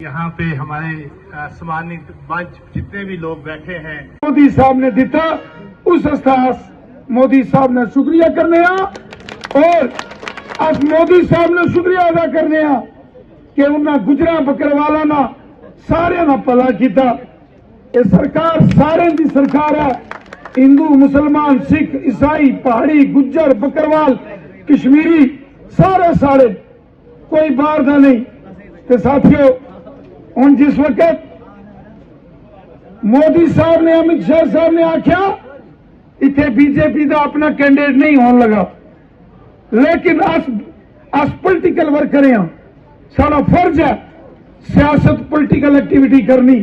यहाँ पे हमारे सम्मानित मंच जितने भी लोग बैठे हैं, मोदी साहब ने दिता उस अहसास मोदी साहब ने शुक्रिया करने और अस मोदी साहब ने शुक्रिया अदा करने कि उन्हें गुजरा बकरवाला ना सारे ना भला किया। ये सरकार सारे की सरकार है, हिंदू मुसलमान सिख ईसाई पहाड़ी गुज्जर बकरवाल कश्मीरी सारे कोई बाहर का नहीं। तो साथियों हुण जिस वक्त मोदी साहब ने अमित शाह साहब ने आख्या इत्थे बीजेपी का अपना कैंडिडेट नहीं होने लगा, लेकिन अस पोलिटिकल वर्कर हैं, सारा फर्ज है सियासत पोलिटिकल एक्टिविटी करनी।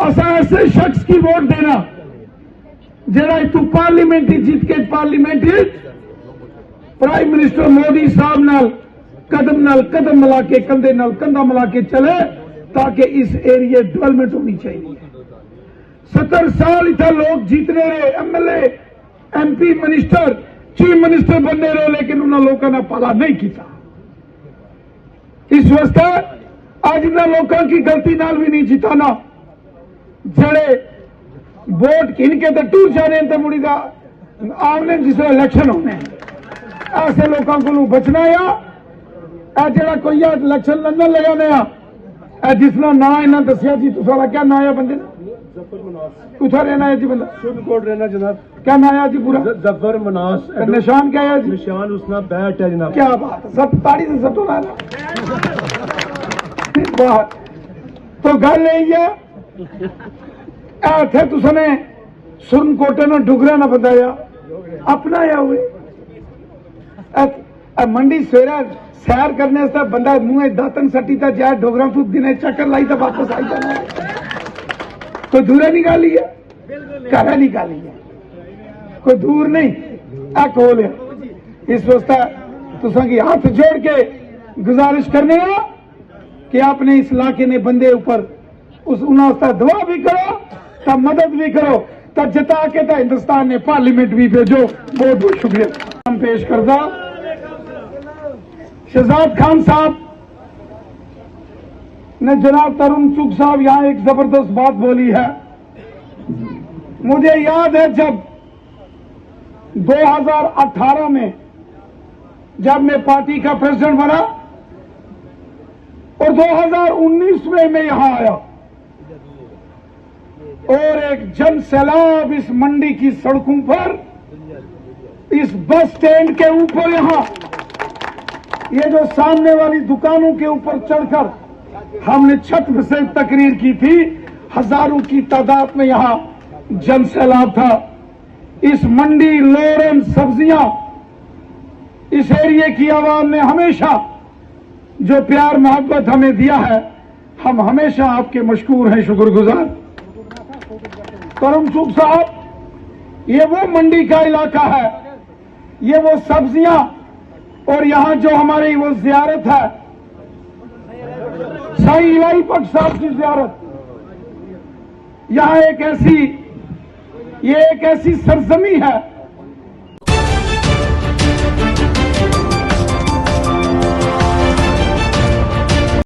असा ऐसे शख्स की वोट देना जेड़ा इतू पार्लीमेंट जीत के पार्लीमेंट प्राइम मिनिस्टर मोदी साहब नाल कदम मिला के कंधे नाल कंधा मिला के चले, ताकि इस एरिए डेवलपमेंट होनी चाहिए। 70 साल इतना लोग जीतने रहे, MLA MP minister chief minister बनने रहे, लेकिन उन्होंने लोगों ने भला नहीं किया। इस वास्ते आज इन लोगों की गलती नाल भी नहीं जिताना, जड़े वोट किन के तो टूर जाने तो मुड़ी का आमने जिस इलेक्शन होने ऐसे लोगों को बचना या जरा कोई इलेक्शन लड़ने लगाने जिसना ना इन्हें दसिया जी तुसारा क्या ना है बंदे कुथा रहना है जी बंदा सुनकोट रहना जनाब। क्या ना है जी पूरा जफर मनास। निशान क्या है जी? निशान उसना बैट है जनाब। क्या बात है, सब ताड़ी से सब ना बात तो गल यही है इथे तुसने सुरनकोटे ने डुगरा ना बताया अपना या हुए मंडी सवेरा सैर करने से बंदा मुंह दातन सटी था जाए डोगरा तू दिने चक्कर लाई तो वापस आई जाना कोई दूर निकाली है घर निकाली है कोई दूर नहीं आ कोल है। इस वास्ते तुसा की हाथ जोड़ के गुजारिश करने कि आपने इस इलाके ने बंदे ऊपर उस उन्होंने दुआ भी करो तब मदद भी करो तब जिता के तो हिंदुस्तान ने पार्लियामेंट भी भेजो। बहुत बहुत शुक्रिया। हम पेश करदा शहजाद खान साहब ने जनाब तरुण चुग साहब यहां एक जबरदस्त बात बोली है। मुझे याद है जब 2018 में जब मैं पार्टी का प्रेसिडेंट बना और 2019 में मैं यहां आया और एक जन सैलाब इस मंडी की सड़कों पर इस बस स्टैंड के ऊपर यहां ये जो सामने वाली दुकानों के ऊपर चढ़कर हमने छत से तकरीर की थी, हजारों की तादाद में यहां जन सैलाब था। इस मंडी लोरन सब्जियां इस एरिए की आवाम ने हमेशा जो प्यार मोहब्बत हमें दिया है, हम हमेशा आपके मशकूर हैं, शुक्रगुजार। करम चूक साहब, ये वो मंडी का इलाका है, ये वो सब्जियां और यहां जो हमारी वो जियारत है साईं इलाही बख्श साहब की जियारत, यहां एक ऐसी सरजमी है